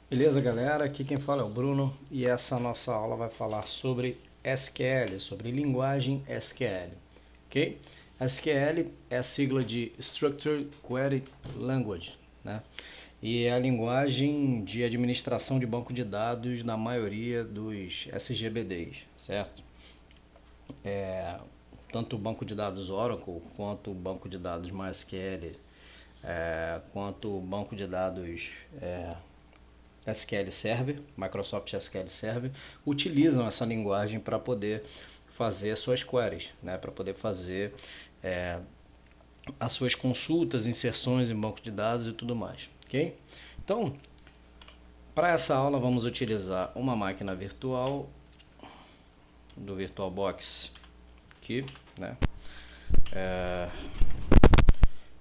Beleza, galera? Aqui quem fala é o Bruno e essa nossa aula vai falar sobre SQL, sobre linguagem SQL, ok? SQL é a sigla de Structured Query Language, né? E é a linguagem de administração de banco de dados na maioria dos SGBDs, certo? Tanto o banco de dados Oracle quanto o banco de dados MySQL, quanto o banco de dados SQL Server, Microsoft SQL Server, utilizam essa linguagem para poder fazer suas queries, né? Para poder fazer as suas consultas, inserções em banco de dados e tudo mais, ok? Então, para essa aula vamos utilizar uma máquina virtual do VirtualBox aqui, né?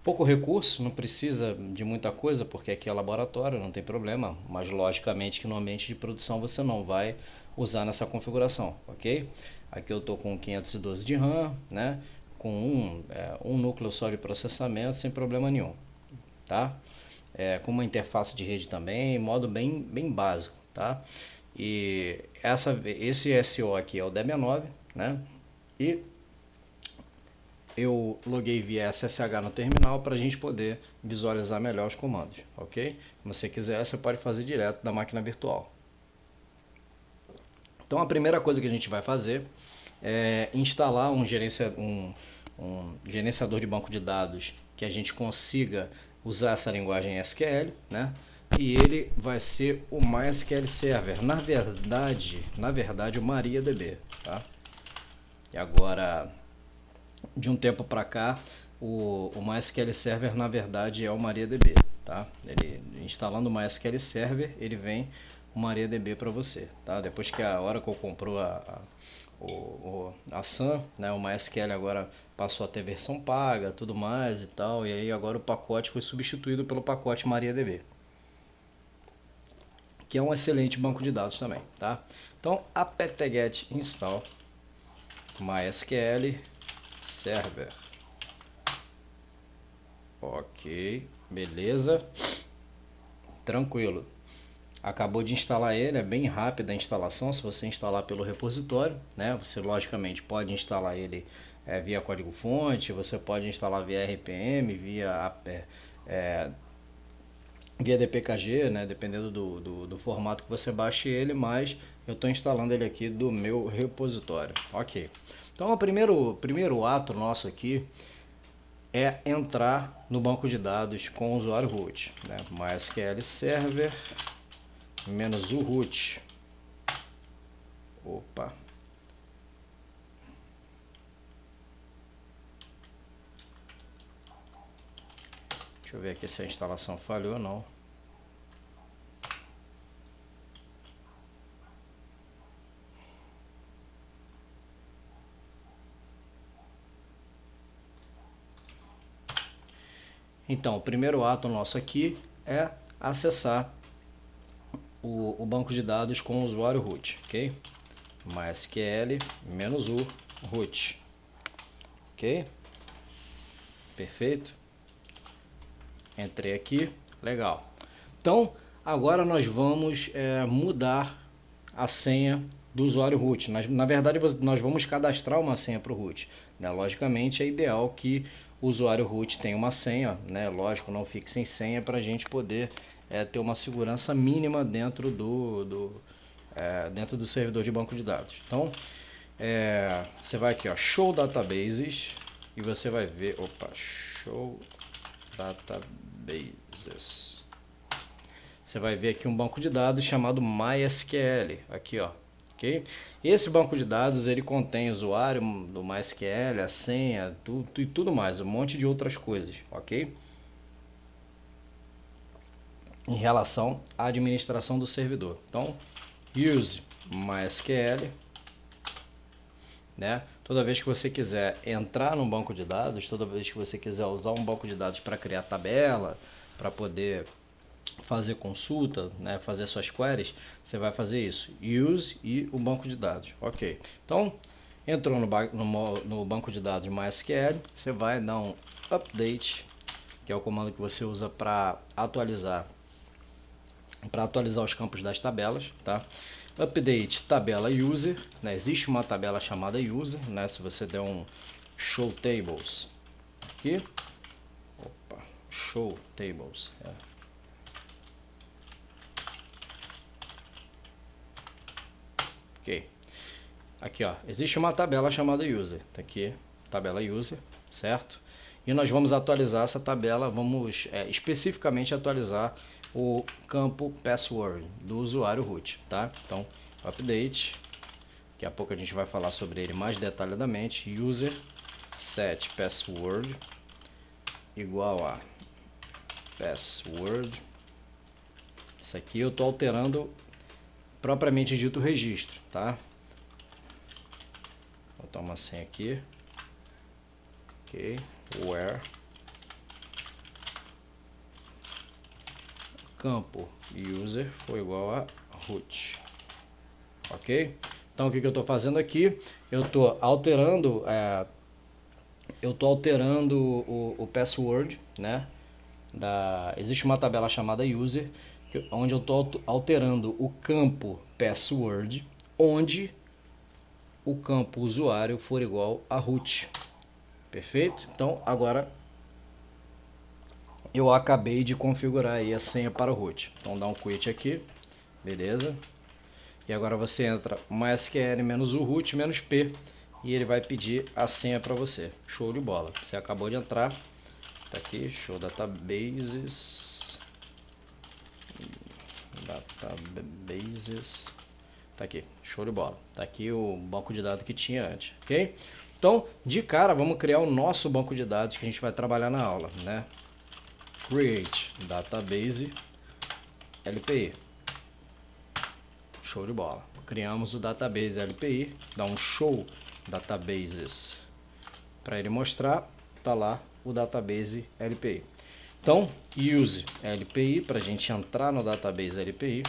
Pouco recurso, não precisa de muita coisa, porque aqui é laboratório, não tem problema, mas logicamente que no ambiente de produção você não vai usar nessa configuração, ok? Aqui eu estou com 512 de RAM, né? Com um núcleo só de processamento, sem problema nenhum, tá? Com uma interface de rede também, modo bem básico, tá? E esse SO aqui é o DB9, né? E eu loguei via SSH no terminal para a gente poder visualizar melhor os comandos, ok? Se você quiser, você pode fazer direto da máquina virtual. Então a primeira coisa que a gente vai fazer é instalar um gerenciador de banco de dados que a gente consiga usar essa linguagem SQL, né? E ele vai ser o MySQL Server, na verdade o MariaDB, tá? E agora, de um tempo para cá, o MySQL Server na verdade é o MariaDB, tá? Ele instalando o MySQL Server, ele vem o MariaDB para você, tá? Depois que a Oracle comprou a Sun, né, o MySQL agora passou a ter versão paga, tudo mais e tal, e aí agora o pacote foi substituído pelo pacote MariaDB, que é um excelente banco de dados também, tá? Então, apt-get install MySQL Server. Ok, beleza, tranquilo. Acabou de instalar ele, é bem rápida a instalação se você instalar pelo repositório, né? Você logicamente pode instalar ele via código-fonte, você pode instalar via RPM, via DPKG, né? Dependendo do formato que você baixe ele, mas eu estou instalando ele aqui do meu repositório. Ok, então o primeiro ato nosso aqui é entrar no banco de dados com o usuário root, né? MySQL Server menos o root. Opa. Deixa eu ver aqui se a instalação falhou ou não. Então, o primeiro ato nosso aqui é acessar o banco de dados com o usuário root, ok? MySQL menos o root, ok? Perfeito. Entrei aqui, legal. Então, agora nós vamos mudar a senha do usuário root. Na verdade, nós vamos cadastrar uma senha para o root, né? Logicamente, é ideal que o usuário root tenha uma senha, né? Lógico, não fique sem senha para a gente poder ter uma segurança mínima dentro dentro do servidor de banco de dados. Então, você vai aqui, ó, Show Databases, e você vai ver, opa, Show Databases. Você vai ver aqui um banco de dados chamado MySQL, aqui, ó, ok? Esse banco de dados ele contém o usuário do MySQL, a senha, tudo e tudo mais, um monte de outras coisas, ok? Em relação à administração do servidor. Então, use MySQL, né? Toda vez que você quiser entrar num banco de dados, toda vez que você quiser usar um banco de dados para criar tabela, para poder fazer consulta, né, fazer suas queries, você vai fazer isso, use e o banco de dados, ok? Então, entrou no banco de dados MySQL, você vai dar um update, que é o comando que você usa para atualizar para atualizar os campos das tabelas, tá? Update tabela user, né? Existe uma tabela chamada user, né? Se você der um show tables aqui, opa, show tables, ok. Aqui, ó, existe uma tabela chamada user, tá aqui, tabela user, certo? E nós vamos atualizar essa tabela, vamos especificamente atualizar o campo password do usuário root, tá? Então, update, daqui a pouco a gente vai falar sobre ele mais detalhadamente, user set password igual a password. Isso aqui eu estou alterando propriamente dito o registro, tá? Vou botar uma senha aqui, ok, where campo user foi igual a root, ok? Então o que eu estou fazendo aqui? Eu estou alterando, o password, né? Existe uma tabela chamada user, onde eu estou alterando o campo password, onde o campo usuário for igual a root. Perfeito? Então agora eu acabei de configurar aí a senha para o root. Então dá um quit aqui, beleza? E agora você entra mysql-u root-p e ele vai pedir a senha para você. Show de bola. Você acabou de entrar, tá aqui, show databases, tá aqui, show de bola. Tá aqui o banco de dados que tinha antes, ok? Então, de cara, vamos criar o nosso banco de dados que a gente vai trabalhar na aula, né? Create database LPI. Show de bola. Criamos o database LPI, dá um show databases para ele mostrar, tá lá o database LPI. Então, use LPI para a gente entrar no database LPI,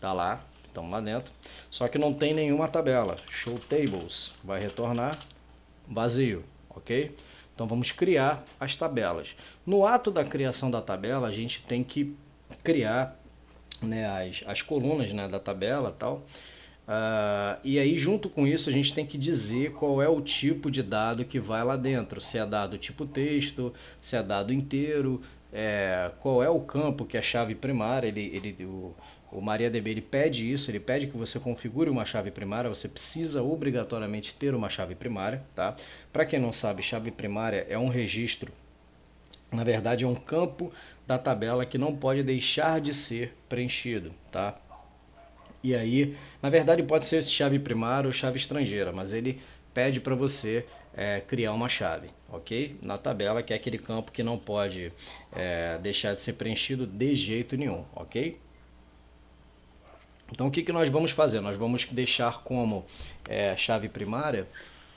tá lá, estamos lá dentro, só que não tem nenhuma tabela. Show tables vai retornar vazio, ok? Então vamos criar as tabelas. No ato da criação da tabela, a gente tem que criar, né, as colunas, né, da tabela e tal. E aí junto com isso a gente tem que dizer qual é o tipo de dado que vai lá dentro, se é dado tipo texto, se é dado inteiro, qual é o campo que é a chave primária. O MariaDB ele pede isso, ele pede que você configure uma chave primária, você precisa obrigatoriamente ter uma chave primária, tá? Para quem não sabe, chave primária é um registro, na verdade é um campo da tabela que não pode deixar de ser preenchido, tá? E aí, na verdade pode ser chave primária ou chave estrangeira, mas ele pede para você criar uma chave, ok? Na tabela, que é aquele campo que não pode deixar de ser preenchido de jeito nenhum, ok? Então o que nós vamos fazer? Nós vamos deixar como chave primária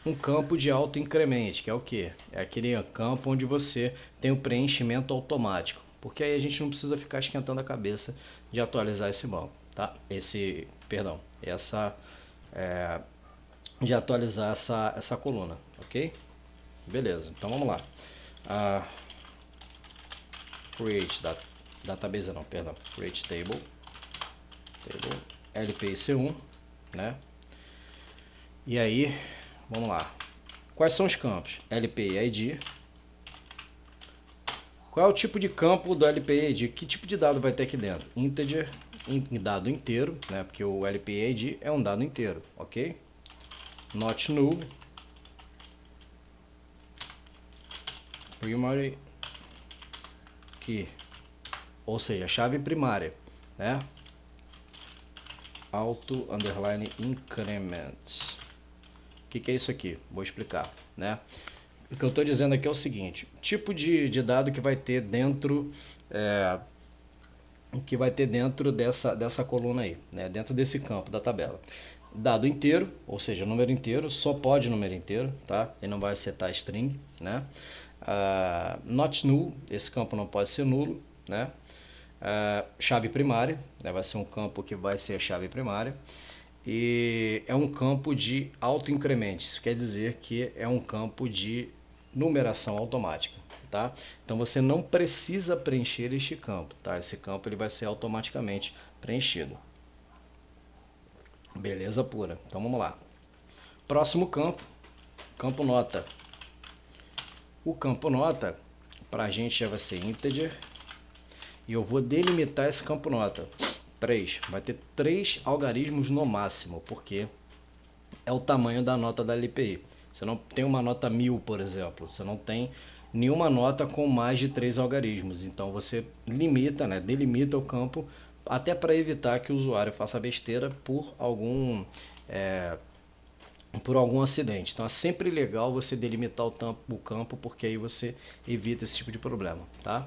um campo de auto-increment, que é o que? É aquele campo onde você tem o preenchimento automático, porque aí a gente não precisa ficar esquentando a cabeça de atualizar esse banco, tá? De atualizar essa coluna, ok? Beleza, então vamos lá. Create database não, perdão, create table LPIC1, né? E aí, vamos lá. Quais são os campos? LPI ID. Qual é o tipo de campo do LPI ID? Que tipo de dado vai ter aqui dentro? Integer, dado inteiro, né? Porque o LPI ID é um dado inteiro, ok? Not null. Primary key, ou seja, chave primária, né? Auto underline increment. O que é isso aqui? Vou explicar, né? O que eu estou dizendo aqui é o seguinte: tipo de dado que vai ter dentro dessa coluna aí, né? Dentro desse campo da tabela. Dado inteiro, ou seja, número inteiro, só pode número inteiro, tá? Ele não vai acertar string, né? Not null, esse campo não pode ser nulo, né? Chave primária, né? Vai ser um campo que vai ser a chave primária. E é um campo de auto-increment, isso quer dizer que é um campo de numeração automática, tá? tá? Então você não precisa preencher este campo, tá? Esse campo ele vai ser automaticamente preenchido. Beleza pura. Então vamos lá. Próximo campo, campo nota. O campo nota, para a gente já vai ser integer. E eu vou delimitar esse campo nota. 3. Vai ter 3 algarismos no máximo, porque é o tamanho da nota da LPI. Você não tem uma nota 1000, por exemplo. Você não tem nenhuma nota com mais de 3 algarismos. Então você limita, né, delimita o campo, até para evitar que o usuário faça besteira por algum acidente. Então é sempre legal você delimitar o campo, porque aí você evita esse tipo de problema, tá?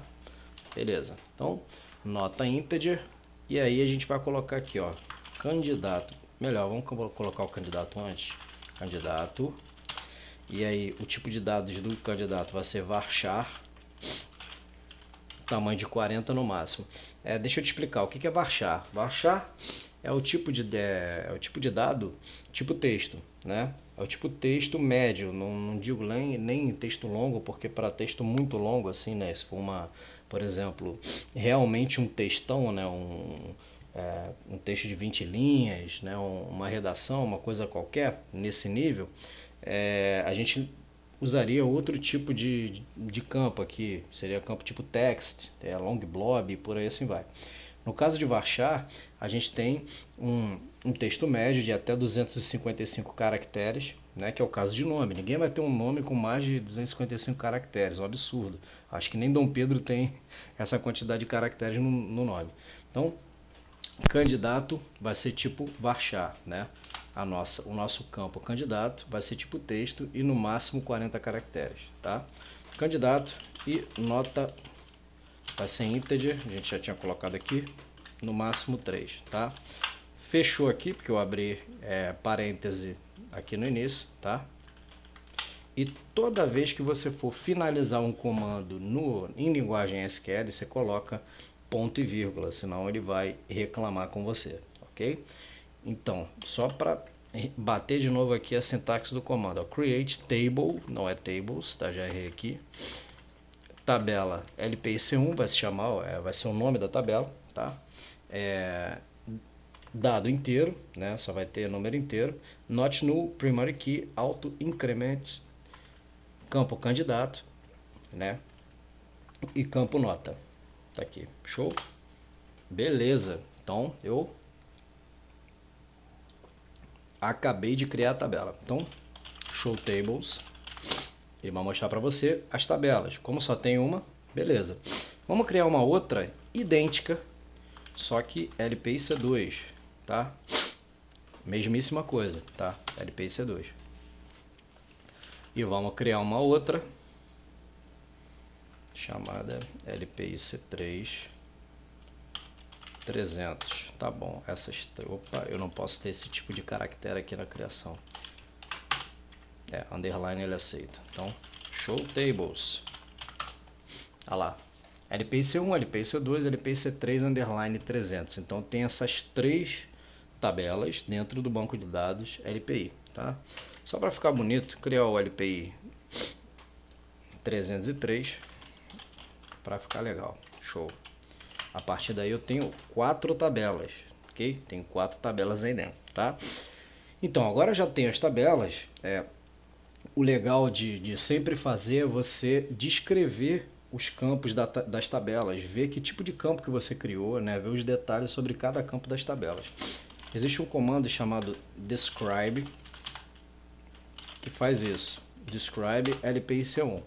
Beleza. Então, nota integer. E aí a gente vai colocar aqui, ó, candidato. Melhor, vamos colocar o candidato antes. Candidato. E aí o tipo de dados do candidato vai ser varchar. Tamanho de 40 no máximo. Deixa eu te explicar o que é varchar. Varchar é o tipo de dado, tipo texto, né? É o tipo texto médio, não digo nem texto longo, porque para texto muito longo, assim, né? Se for por exemplo, realmente um textão, né? Um texto de 20 linhas, né? Uma redação, uma coisa qualquer, nesse nível, a gente usaria outro tipo de campo aqui, seria campo tipo text, long blob e por aí assim vai. No caso de varchar, a gente tem um texto médio de até 255 caracteres, né, que é o caso de nome. Ninguém vai ter um nome com mais de 255 caracteres, é um absurdo. Acho que nem Dom Pedro tem essa quantidade de caracteres no nome. Então, candidato vai ser tipo varchar, né? O nosso campo candidato vai ser tipo texto e no máximo 40 caracteres, tá? Candidato e nota vai ser integer, a gente já tinha colocado aqui, no máximo 3, tá? Fechou aqui, porque eu abri parêntese aqui no início, tá? E toda vez que você for finalizar um comando em linguagem SQL, você coloca ponto e vírgula, senão ele vai reclamar com você, ok? Então, só para bater de novo aqui a sintaxe do comando, ó, create table, não é tables, tá? Já errei aqui. Tabela LPIC1 vai se chamar, vai ser o nome da tabela, tá? Dado inteiro, né? Só vai ter número inteiro. Not null, primary key, auto increment, campo candidato, né? E campo nota. Tá aqui, show? Beleza. Então eu acabei de criar a tabela. Então, show tables. Ele vai mostrar para você as tabelas. Como só tem uma, beleza. Vamos criar uma outra idêntica, só que LPIC2, tá? Mesmíssima coisa, tá? LPIC2. E vamos criar uma outra chamada LPIC3 300. Tá bom, opa, eu não posso ter esse tipo de caractere aqui na criação. Underline ele aceita. Então, show tables. Olha lá. LPIC1, LPIC2, LPIC3, underline 300. Então tem essas 3 tabelas dentro do banco de dados LPI, tá? Só para ficar bonito, criar o LPI 303 para ficar legal. Show. A partir daí eu tenho 4 tabelas, ok? Tenho 4 tabelas aí dentro, tá? Então, agora já tenho as tabelas. O legal de sempre fazer é você descrever os campos das tabelas, ver que tipo de campo que você criou, né? Ver os detalhes sobre cada campo das tabelas. Existe um comando chamado describe que faz isso. Describe LPIC1.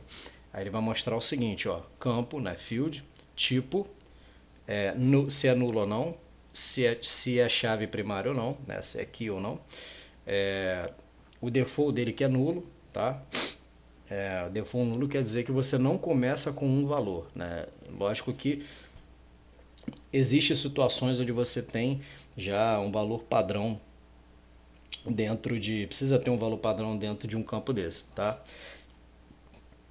Aí ele vai mostrar o seguinte, ó, campo, né, field, tipo, se é nulo ou não, se é chave primária ou não, né, se é key ou não, o default dele que é nulo, tá? Default nulo quer dizer que você não começa com um valor, né? Lógico que existem situações onde você tem já um valor padrão precisa ter um valor padrão dentro de um campo desse, tá?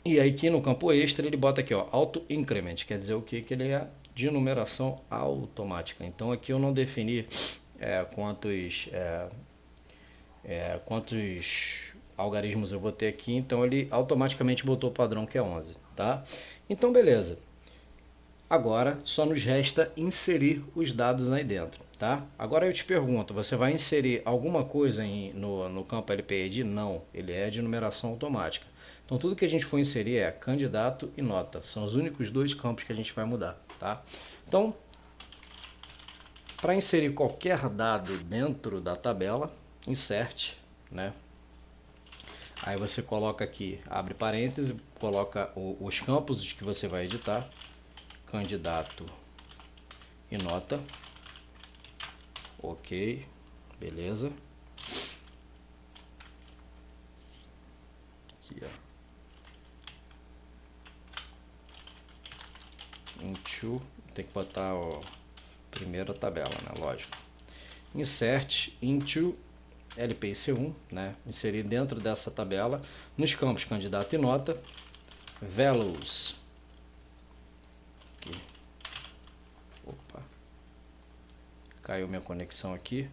E aí aqui no campo extra ele bota aqui, ó, auto increment, quer dizer o que? Que ele é de numeração automática. Então aqui eu não defini quantos algarismos eu vou ter aqui, então ele automaticamente botou o padrão que é 11, tá? Então, beleza. Agora só nos resta inserir os dados aí dentro, tá? Agora eu te pergunto, você vai inserir alguma coisa no campo LPED? Não, ele é de numeração automática. Então tudo que a gente for inserir é candidato e nota. São os únicos dois campos que a gente vai mudar, tá? Então, para inserir qualquer dado dentro da tabela, insert, né? Aí você coloca aqui, abre parênteses, coloca os campos que você vai editar, candidato e nota, ok, beleza. Aqui, ó. Into, tem que botar a primeira tabela, né? Lógico. Insert into LPIC1, né? Inserir dentro dessa tabela, nos campos candidato e nota, values. Aqui. Opa. Caiu minha conexão aqui.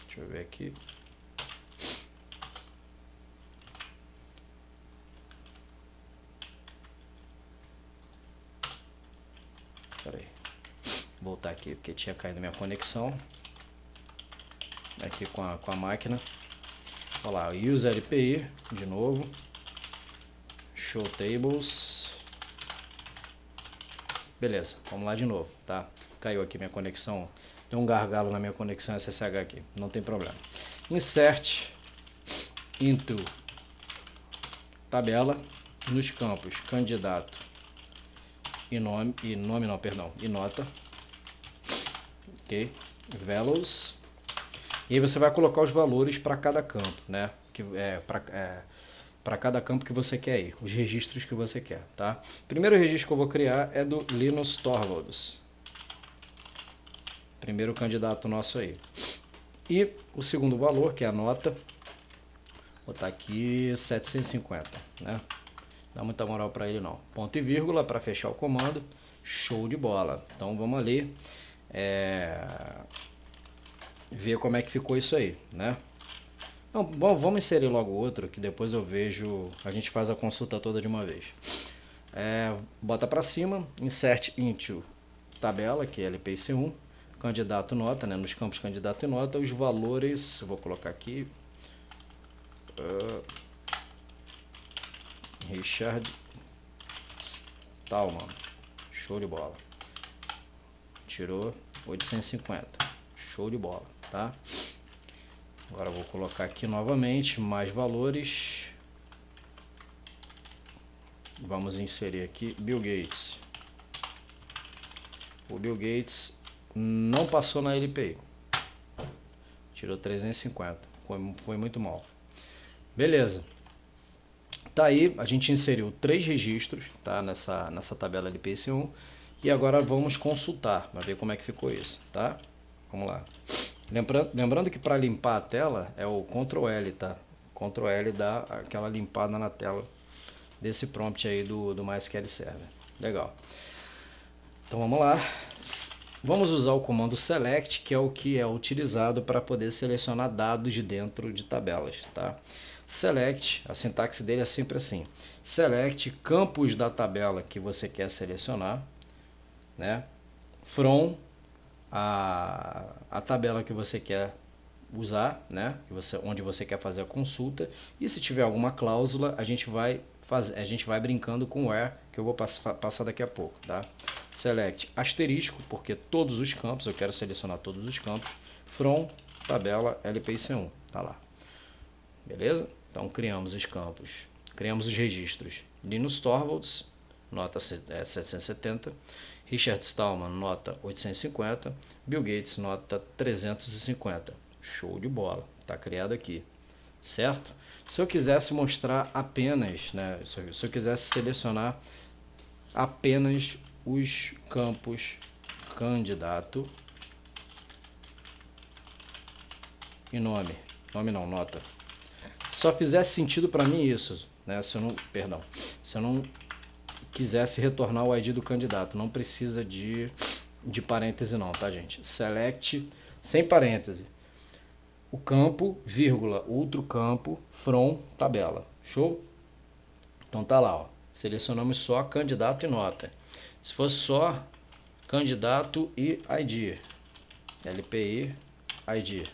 Deixa eu ver aqui. Espera aí. Vou voltar aqui porque tinha caído minha conexão. Aqui com a máquina. Olha lá, use LPI de novo. Show tables. Beleza, vamos lá de novo, tá? Caiu aqui minha conexão. Tem um gargalo na minha conexão SSH aqui, não tem problema. Insert into tabela nos campos candidato e nome, e nota. Ok, values. E aí você vai colocar os valores para cada campo, né? Que para cada campo que você quer ir, os registros que você quer, tá? O primeiro registro que eu vou criar é do Linus Torvalds. Primeiro candidato nosso aí. E o segundo valor, que é a nota, vou botar aqui 750, né? Não dá muita moral para ele não. Ponto e vírgula para fechar o comando. Show de bola. Então vamos ali ver como é que ficou isso aí, né? Não, bom, vamos inserir logo outro, que depois eu vejo, a gente faz a consulta toda de uma vez. Bota para cima, insert into tabela, que é LPIC1, candidato nota, né? Nos campos candidato e nota, os valores, eu vou colocar aqui, Richard Stallman, show de bola, tirou 850, show de bola, tá? Agora eu vou colocar aqui novamente mais valores. Vamos inserir aqui Bill Gates. O Bill Gates não passou na LPI. Tirou 350. Foi muito mal. Beleza. Tá aí, a gente inseriu 3 registros, tá? Nessa tabela LPIC1. E agora vamos consultar, para ver como é que ficou isso, tá? Vamos lá. Lembrando que para limpar a tela é o Ctrl L, tá? Ctrl L dá aquela limpada na tela desse prompt aí do MySQL Server. Legal. Então vamos lá. Vamos usar o comando select, que é utilizado para poder selecionar dados de dentro de tabelas, tá? Select, a sintaxe dele é sempre assim. Select campos da tabela que você quer selecionar, né? From a tabela que você quer usar, né? Onde você quer fazer a consulta. E se tiver alguma cláusula, a gente vai brincando com o where, que eu vou passar daqui a pouco, tá? Select asterisco, porque todos os campos, eu quero selecionar todos os campos. From tabela LPIC1, tá lá. Beleza? Então criamos os campos, criamos os registros. Linus Torvalds, nota 770. Richard Stallman, nota 850. Bill Gates, nota 350. Show de bola, está criado aqui, certo? Se eu quisesse mostrar apenas, né, se eu quisesse selecionar apenas os campos candidato e nome não, nota. Só fizesse sentido para mim isso, né? Se eu não quisesse retornar o ID do candidato, não precisa de parêntese não, tá, gente? Select sem parêntese o campo, vírgula, outro campo, from tabela. Show? Então tá lá, ó. Selecionamos só candidato e nota. Se fosse só candidato e ID, LPI ID,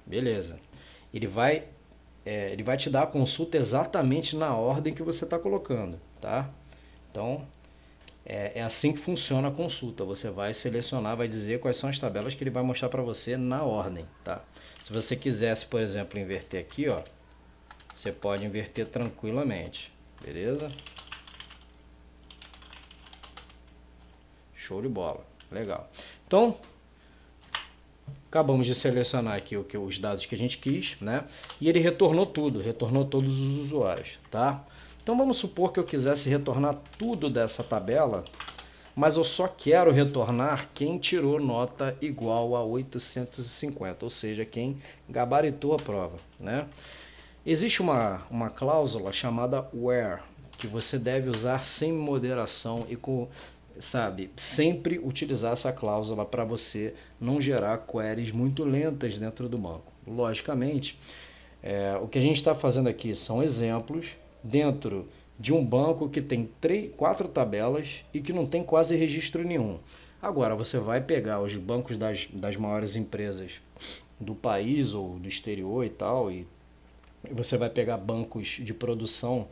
beleza. Ele vai te dar a consulta exatamente na ordem que você está colocando, tá? Então é assim que funciona a consulta. Você vai selecionar, vai dizer quais são as tabelas que ele vai mostrar para você na ordem, tá? Se você quisesse, por exemplo, inverter aqui, ó, você pode inverter tranquilamente, beleza? Show de bola, legal. Então, acabamos de selecionar aqui os dados que a gente quis, né? E ele retornou tudo, retornou todos os usuários, tá? Então vamos supor que eu quisesse retornar tudo dessa tabela, mas eu só quero retornar quem tirou nota igual a 850, ou seja, quem gabaritou a prova, né? Existe uma cláusula chamada where, que você deve usar sem moderação e com, sabe, sempre utilizar essa cláusula para você não gerar queries muito lentas dentro do banco. Logicamente, o que a gente está fazendo aqui são exemplos dentro de um banco que tem 4 tabelas e que não tem quase registro nenhum. Agora você vai pegar os bancos das maiores empresas do país ou do exterior e tal, e você vai pegar bancos de produção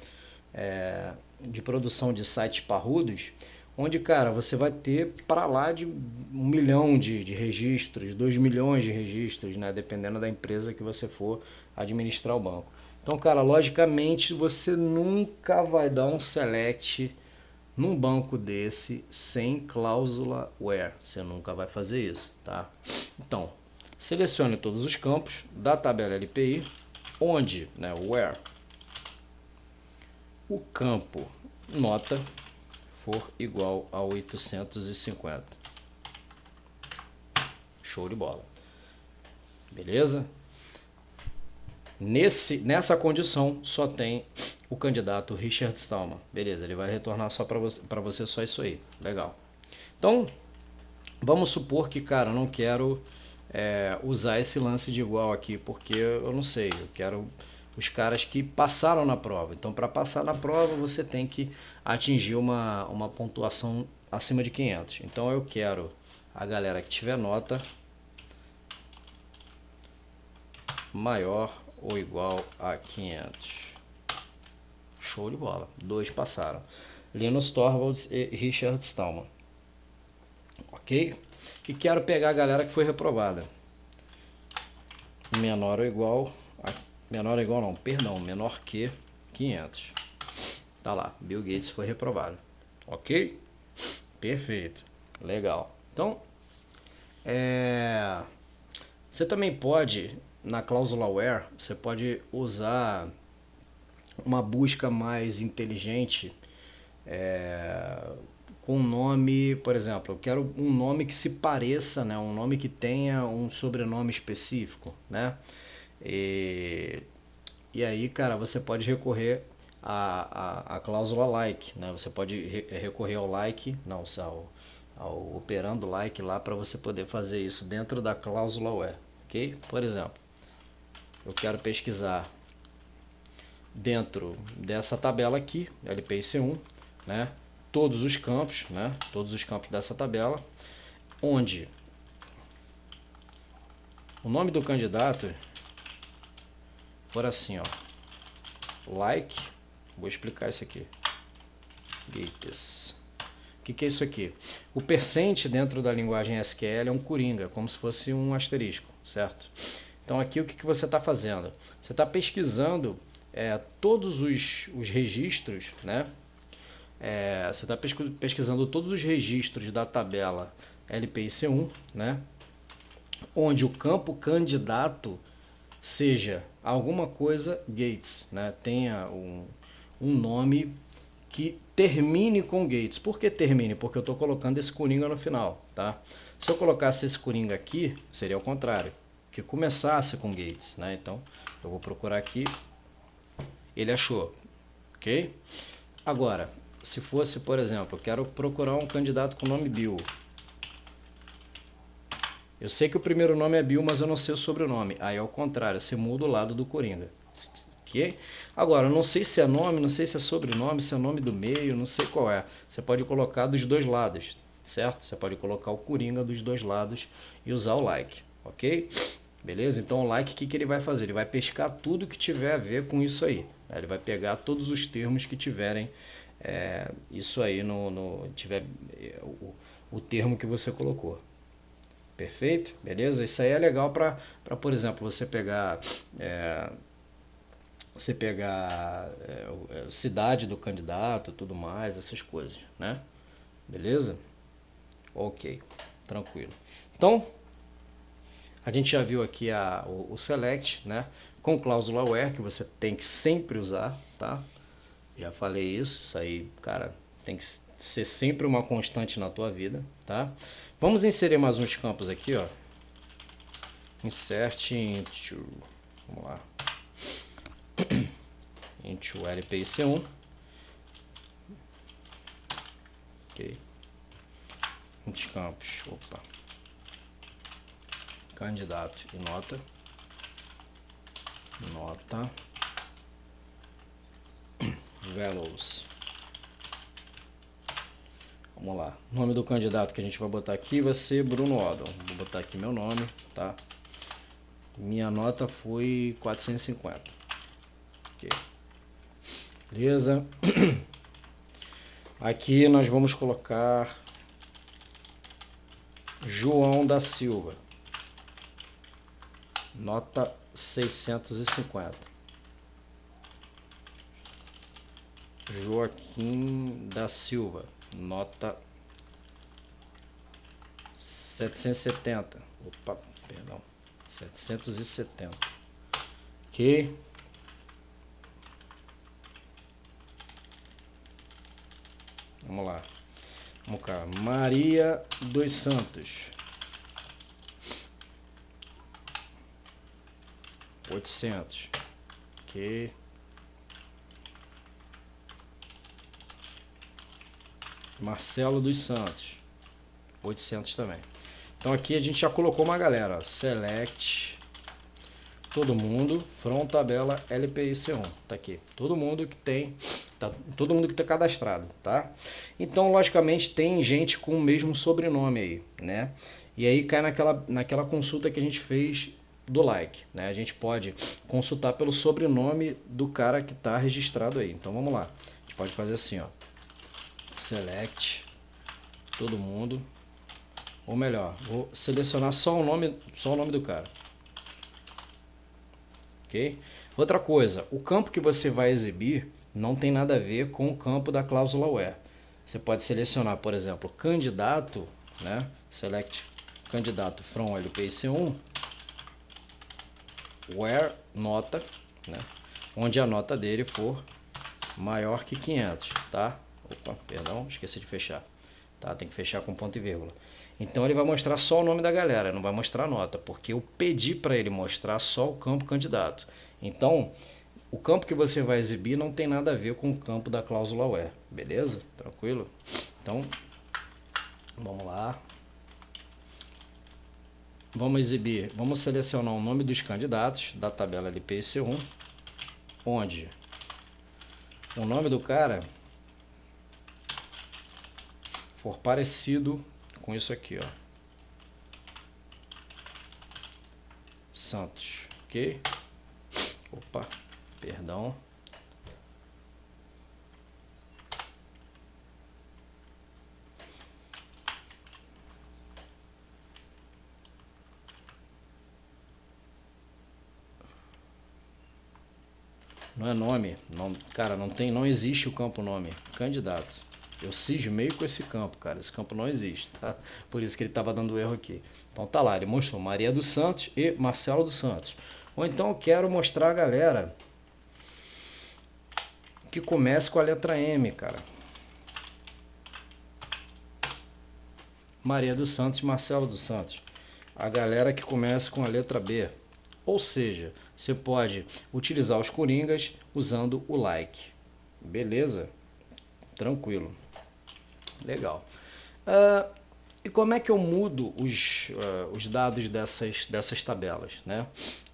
de sites parrudos, onde, cara, você vai ter para lá de 1 milhão de registros, 2 milhões de registros, né, dependendo da empresa que você for administrar o banco. Então, cara, logicamente você nunca vai dar um select num banco desse sem cláusula where. Você nunca vai fazer isso, tá? Então, selecione todos os campos da tabela LPI, onde, né, where o campo nota for igual a 850. Show de bola. Beleza? Nessa condição só tem o candidato Richard Stallman. Beleza, ele vai retornar só para você só isso aí. Legal. Então, vamos supor que, cara, eu não quero usar esse lance de igual aqui, porque eu não sei, eu quero os caras que passaram na prova. Então, para passar na prova, você tem que atingir uma pontuação acima de 500. Então, eu quero a galera que tiver nota maior ou igual a 500. Show de bola. 2 passaram. Linus Torvalds e Richard Stallman. Ok? E quero pegar a galera que foi reprovada. Menor ou igual a... Menor ou igual não, perdão. Menor que 500. Tá lá. Bill Gates foi reprovado. Ok? Perfeito. Legal. Então, você também pode, na cláusula where, você pode usar uma busca mais inteligente com nome, por exemplo, eu quero um nome que se pareça, né, um nome que tenha um sobrenome específico, né? E aí, cara, você pode recorrer à cláusula like, né? Você pode recorrer ao like, não, ao operando like lá para você poder fazer isso dentro da cláusula where, ok? Por exemplo, eu quero pesquisar dentro dessa tabela aqui, LPIC1, né? Todos os campos, né? Todos os campos dessa tabela, onde o nome do candidato for assim, ó, like, vou explicar isso aqui, Gates. O que é isso aqui? O percent dentro da linguagem SQL é um coringa, como se fosse um asterisco, certo? Então aqui o que você está fazendo? Você está pesquisando todos os registros, né? Você está pesquisando todos os registros da tabela LPIC1, né? Onde o campo candidato seja alguma coisa Gates, né? Tenha um nome que termine com Gates. Por que termine? Porque eu estou colocando esse coringa no final, tá? Se eu colocasse esse coringa aqui, seria o contrário, que começasse com Gates, né? Então, eu vou procurar aqui, ele achou, ok? Agora, se fosse, por exemplo, eu quero procurar um candidato com nome Bill. Eu sei que o primeiro nome é Bill, mas eu não sei o sobrenome. Aí, ao contrário, você muda o lado do coringa. ok? Agora, eu não sei se é nome, não sei se é sobrenome, se é nome do meio, não sei qual é. Você pode colocar dos dois lados, certo? Você pode colocar o Coringa dos dois lados e usar o like, ok? Beleza? Então o like, o que ele vai fazer? Ele vai pescar tudo que tiver a ver com isso aí. Ele vai pegar todos os termos que tiverem isso aí tiver o termo que você colocou. Perfeito? Beleza? Isso aí é legal para, por exemplo, você pegar cidade do candidato, tudo mais, essas coisas, né? Beleza? Ok, tranquilo. Então, a gente já viu aqui o select, né? Com cláusula where, que você tem que sempre usar, tá? Já falei isso aí, cara, tem que ser sempre uma constante na tua vida, tá? Vamos inserir mais uns campos aqui, ó. Insert into, vamos lá, into LPIC1, ok, muitos campos, opa, candidato e nota, values. Vamos lá, nome do candidato que a gente vai botar aqui vai ser Bruno Odon. Vou botar aqui meu nome, tá? Minha nota foi 450. Ok. Beleza? Aqui nós vamos colocar João da Silva. Nota 650. Joaquim da Silva. Nota 770. Opa, perdão. 770. Ok. Vamos lá. Vamos cá. Maria dos Santos. 800. Ok. Marcelo dos Santos. 800 também. Então aqui a gente já colocou uma galera, ó. Select todo mundo, from tabela LPIC1, tá aqui. Todo mundo que tem, todo mundo que tá cadastrado, tá? Então, logicamente, tem gente com o mesmo sobrenome aí, né? E aí cai naquela consulta que a gente fez do like, né? A gente pode consultar pelo sobrenome do cara que tá registrado aí. Então, vamos lá. A gente pode fazer assim, ó. Select todo mundo. Ou melhor, vou selecionar só o nome do cara. Ok? Outra coisa, o campo que você vai exibir não tem nada a ver com o campo da cláusula where. Você pode selecionar, por exemplo, candidato, né? Select candidato from LPIC1, where nota, né? Onde a nota dele for maior que 500, tá? Opa, perdão, esqueci de fechar. Tá? Tem que fechar com ponto e vírgula. Então ele vai mostrar só o nome da galera, não vai mostrar a nota, porque eu pedi para ele mostrar só o campo candidato. Então, o campo que você vai exibir não tem nada a ver com o campo da cláusula where, beleza? Tranquilo? Então, vamos lá. Vamos exibir, vamos selecionar o nome dos candidatos da tabela LPIC1, onde o nome do cara for parecido com isso aqui, ó. Santos, ok? Opa, perdão. Não é nome, não, cara, não existe o campo nome, candidato. Eu cismei com esse campo, cara, esse campo não existe, tá? Por isso que ele estava dando erro aqui. Então tá lá, ele mostrou Maria dos Santos e Marcelo dos Santos. Ou então eu quero mostrar a galera que comece com a letra M, cara. Maria dos Santos e Marcelo dos Santos. A galera que começa com a letra B. Ou seja, você pode utilizar os coringas usando o like. Beleza? Tranquilo. Legal. E como é que eu mudo os dados dessas tabelas, né?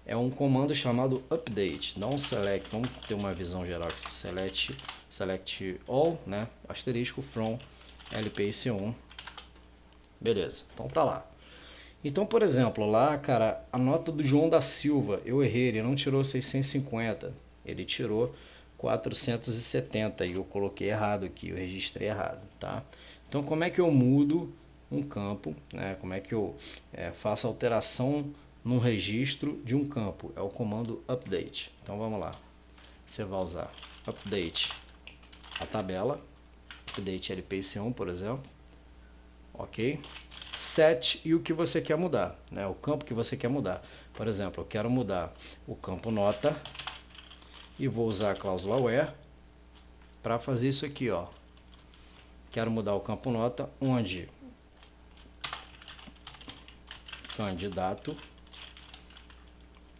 É um comando chamado update. Dá um select, vamos ter uma visão geral aqui. Select all, né? Asterisco from LPIC1. Beleza, então tá lá. Então, por exemplo, lá, cara, a nota do João da Silva, eu errei, ele não tirou 650, ele tirou 470 e eu coloquei errado aqui, eu registrei errado, tá? Então, como é que eu mudo um campo, né? Como é que eu faço alteração no registro de um campo? É o comando update. Então, vamos lá. Você vai usar update a tabela, update LPIC1, por exemplo, ok? Set e o que você quer mudar, né? O campo que você quer mudar. Por exemplo, eu quero mudar o campo nota e vou usar a cláusula where para fazer isso aqui, ó. Quero mudar o campo nota onde candidato,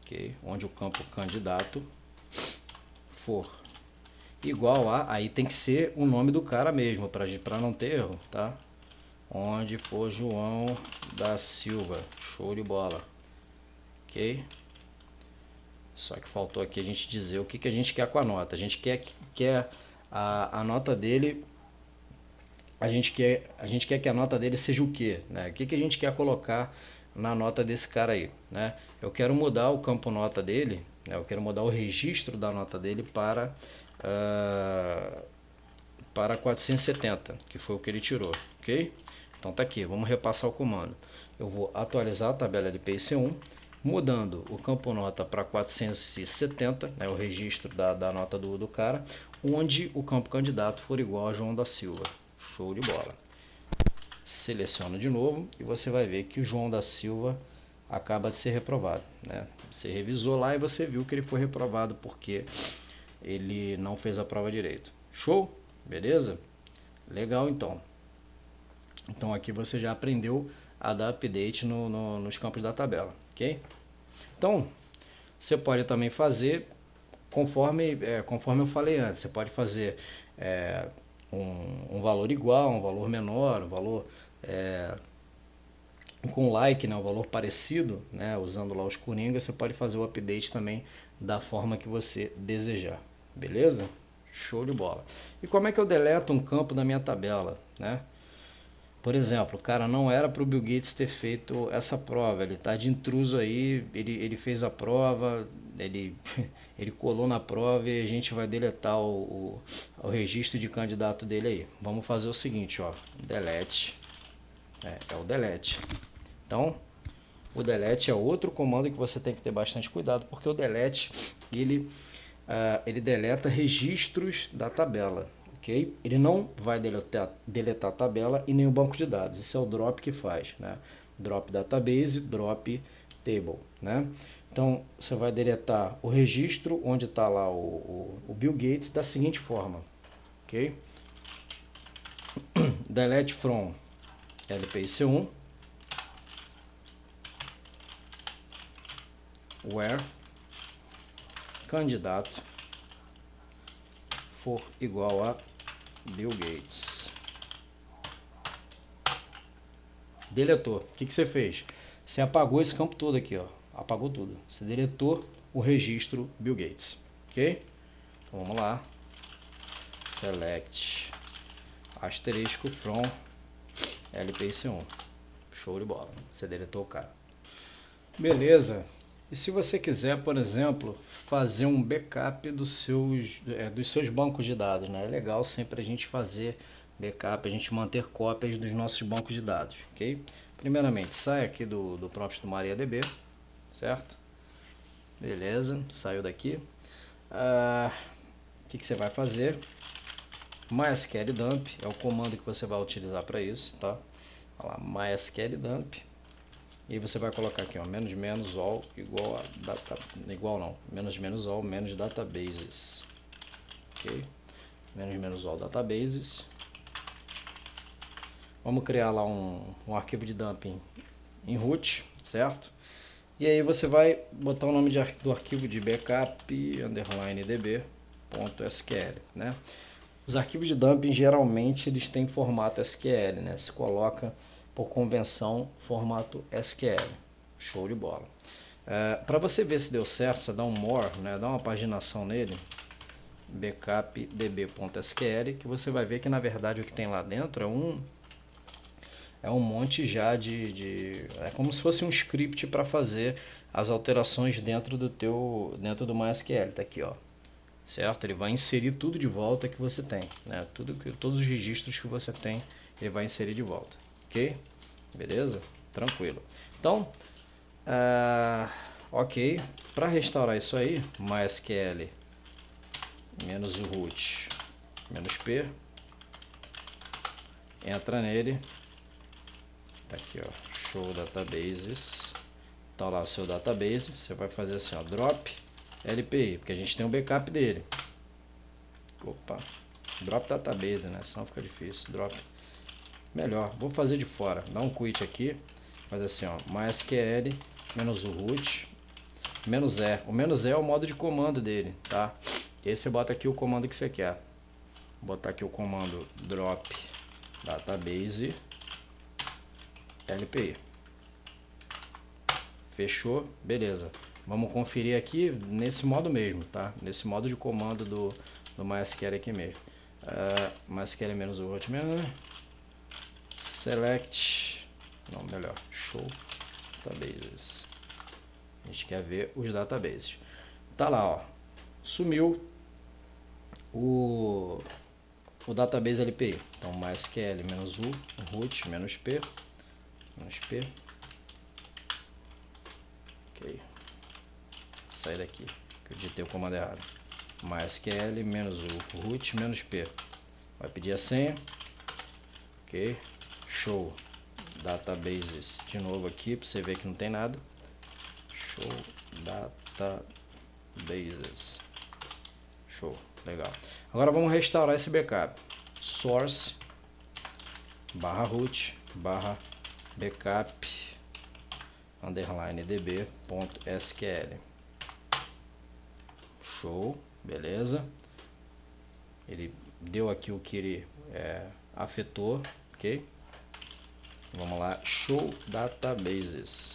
ok? Onde o campo candidato for igual a, aí tem que ser o nome do cara mesmo para não ter erro, tá? Onde for João da Silva, show de bola, ok? Só que faltou aqui a gente dizer o que a gente quer com a nota. A gente quer a nota dele. A gente quer que a nota dele seja o quê? Né? O que a gente quer colocar na nota desse cara aí? Né? Eu quero mudar o campo nota dele. Né? Eu quero mudar o registro da nota dele para 470, que foi o que ele tirou, ok? Então tá aqui, vamos repassar o comando. Eu vou atualizar a tabela de PIC1, mudando o campo nota para 470, né, o registro da nota do cara, onde o campo candidato for igual a João da Silva. Show de bola. Seleciona de novo e você vai ver que o João da Silva acaba de ser reprovado, né? Você revisou lá e você viu que ele foi reprovado porque ele não fez a prova direito. Show? Beleza? Legal então. Então aqui você já aprendeu a dar update nos campos da tabela, ok? Então, você pode também fazer conforme eu falei antes. Você pode fazer um valor igual, um valor menor, um valor com like, né, um valor parecido, né, usando lá os coringas. Você pode fazer o update também da forma que você desejar, beleza? Show de bola. E como é que eu deleto um campo da minha tabela, né? Por exemplo, cara, não era para o Bill Gates ter feito essa prova. Ele está de intruso aí, ele fez a prova, ele colou na prova e a gente vai deletar o registro de candidato dele aí. Vamos fazer o seguinte, ó, delete, é o delete. Então, o delete é outro comando que você tem que ter bastante cuidado, porque o delete, ele deleta registros da tabela. Okay? Ele não vai deletar a tabela e nem o banco de dados. Isso é o drop que faz, né? Drop database, drop table, né? Então você vai deletar o registro onde está lá o Bill Gates da seguinte forma, ok? Delete from LPIC1 where candidato for igual a Bill Gates. Deletou. O que você fez? Você apagou esse campo todo aqui, ó. Apagou tudo. Você deletou o registro Bill Gates. Ok? Então vamos lá. Select asterisco from LPIC1. Show de bola. Você deletou o cara. Beleza. E se você quiser, por exemplo, fazer um backup dos seus bancos de dados, né? É legal sempre a gente fazer backup, a gente manter cópias dos nossos bancos de dados, ok? Primeiramente, sai aqui do prompt do MariaDB, certo? Beleza, saiu daqui. O que você vai fazer? MySQL dump é o comando que você vai utilizar para isso, tá? Olha lá, MySQL dump. E você vai colocar aqui, ó, menos all igual a igual não, menos all menos databases, ok? Menos all databases. Vamos criar lá um arquivo de dumping em root, certo? E aí você vai botar o nome do arquivo de backup underline db.sql, né? Os arquivos de dumping geralmente eles têm formato SQL, né? Se coloca por convenção, formato SQL. Show de bola. Para você ver se deu certo, você dá um more, né, dá uma paginação nele, backupdb.sql, que você vai ver que na verdade o que tem lá dentro é um monte já é como se fosse um script para fazer as alterações dentro do MySQL. Tá aqui, ó. Certo? Ele vai inserir tudo de volta que você tem, né? Todos os registros que você tem, ele vai inserir de volta. OK? Beleza? Tranquilo. Então, OK, para restaurar isso aí, MySQL menos o root menos p, entra nele, tá aqui, ó, show databases, tá lá o seu database, você vai fazer assim, ó, drop LPI, porque a gente tem um backup dele. Opa, drop database, né, senão fica difícil, drop, melhor, vou fazer de fora, dá um quit aqui, faz assim, ó, MySQL menos o root menos E, o menos E é o modo de comando dele, tá? E aí você bota aqui o comando que você quer, vou botar aqui o comando drop database LPI. Fechou? Beleza. Vamos conferir aqui nesse modo mesmo, tá? Nesse modo de comando do MySQL aqui mesmo. MySQL menos o root menos select, não, melhor, show databases. A gente quer ver os databases. Tá lá, ó. Sumiu o database LPI. Então MySQL menos u root menos p. Ok. Sair daqui, que eu digitei o comando errado. MySQL menos o root menos p. Vai pedir a senha. Ok. Show databases de novo aqui para você ver que não tem nada. Show databases. Show, legal. Agora vamos restaurar esse backup. Source barra root barra backup underline db.sql. Show, beleza. Ele deu aqui o que ele afetou, ok? Vamos lá, show databases.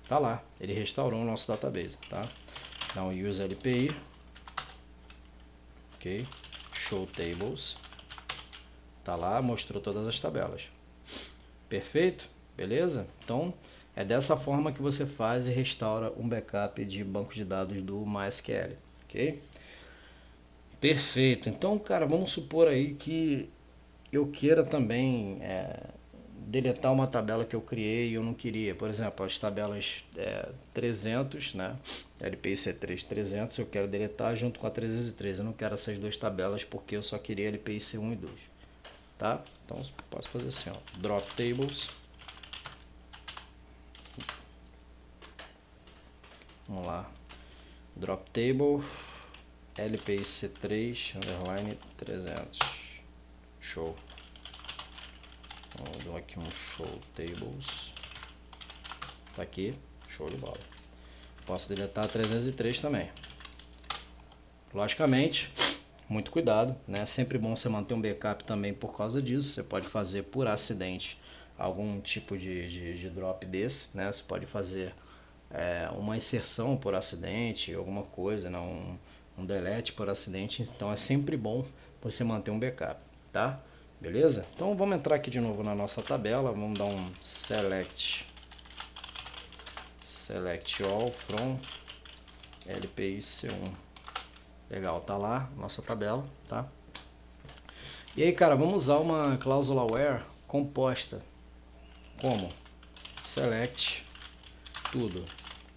Tá lá, ele restaurou o nosso database, tá? Então use LPI, ok? Show tables, tá lá, mostrou todas as tabelas. Perfeito? Beleza? Então é dessa forma que você faz e restaura um backup de banco de dados do MySQL, ok? Perfeito. Então, cara, vamos supor aí que eu queira também deletar uma tabela que eu criei e eu não queria. Por exemplo, as tabelas 300, né? LPI C3 300, eu quero deletar junto com a 313. Eu não quero essas duas tabelas porque eu só queria LPI C1 e 2. Tá? Então, posso fazer assim, ó, drop tables. Vamos lá. Drop table LPI C3 underline 300. Show. Vou dar aqui um show tables. Tá aqui, show de bola. Posso deletar a 303 também. Logicamente, muito cuidado, né? Sempre bom você manter um backup também por causa disso. Você pode fazer por acidente algum tipo de drop desse, né? Você pode fazer uma inserção por acidente, alguma coisa, né? Um delete por acidente. Então é sempre bom você manter um backup, tá? Beleza? Então vamos entrar aqui de novo na nossa tabela. Vamos dar um select all from LPI C1. Legal, tá lá nossa tabela, tá? E aí, cara, vamos usar uma cláusula where composta. Como? Select tudo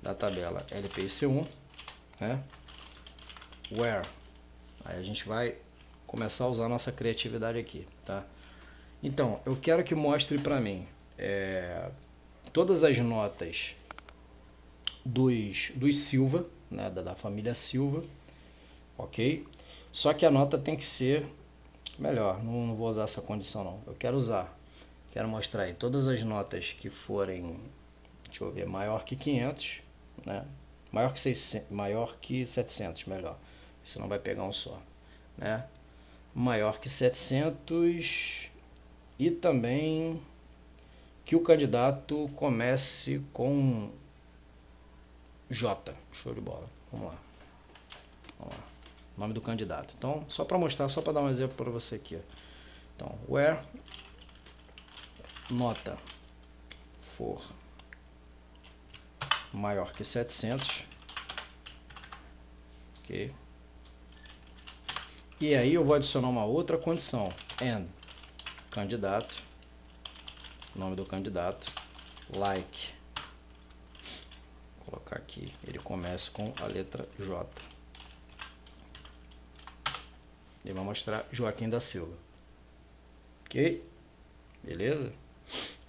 da tabela LPI C1, né? Where. Aí a gente vai começar a usar a nossa criatividade aqui, tá? Então, eu quero que mostre para mim todas as notas dos Silva, né, da família Silva, ok? Só que a nota tem que ser melhor, não vou usar essa condição não. Eu quero mostrar aí todas as notas que forem, deixa eu ver, maior que 500, né? Maior que 600, maior que 700, melhor. Senão vai pegar um só, né? Maior que 700 e também que o candidato comece com J. Show de bola. Vamos lá. Nome do candidato. Então, só para mostrar, só para dar um exemplo para você aqui. Então, where nota for maior que 700, ok? E aí eu vou adicionar uma outra condição, and candidato, nome do candidato, like, vou colocar aqui, ele começa com a letra J. Ele vai mostrar Joaquim da Silva, ok? Beleza?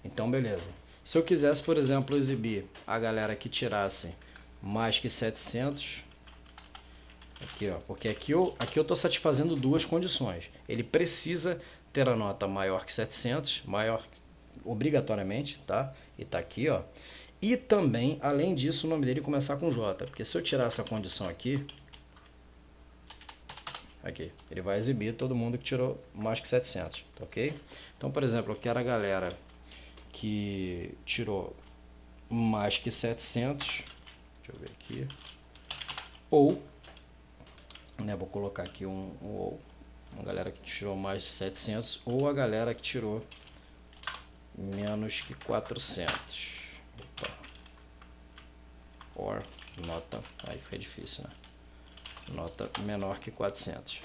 Então beleza. Se eu quisesse, por exemplo, exibir a galera que tirasse mais que 700, aqui ó, porque aqui eu estou satisfazendo duas condições. Ele precisa ter a nota maior que 700, maior obrigatoriamente, tá? E tá aqui ó. E também, além disso, o nome dele começar com J, porque se eu tirar essa condição aqui, ele vai exibir todo mundo que tirou mais que 700, tá ok? Então, por exemplo, eu quero a galera que tirou mais que 700, deixa eu ver aqui, ou, né, vou colocar aqui ou, uma galera que tirou mais de 700, ou a galera que tirou menos que 400, opa, or nota, aí foi difícil, né? Nota menor que 400.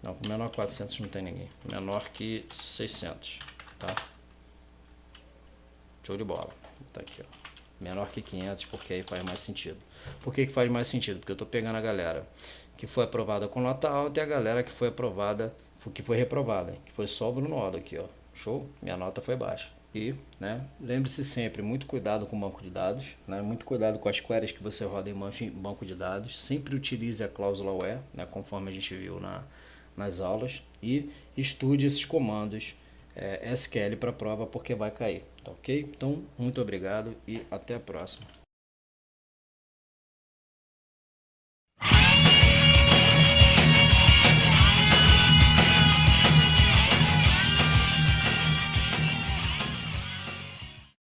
Não, menor que 400 não tem ninguém. Menor que 600, tá? Show de bola. Tá aqui, ó. Menor que 500, porque aí faz mais sentido. Por que faz mais sentido? Porque eu tô pegando a galera que foi aprovada com nota alta e a galera que foi aprovada, que foi reprovada, que foi só o Bruno Aldo aqui, ó. Show? Minha nota foi baixa. E, né, lembre-se sempre, muito cuidado com o banco de dados, né, muito cuidado com as queries que você roda em banco de dados. Sempre utilize a cláusula where, né, conforme a gente viu nas aulas, e estude esses comandos SQL para prova, porque vai cair, tá ok? Então, muito obrigado e até a próxima.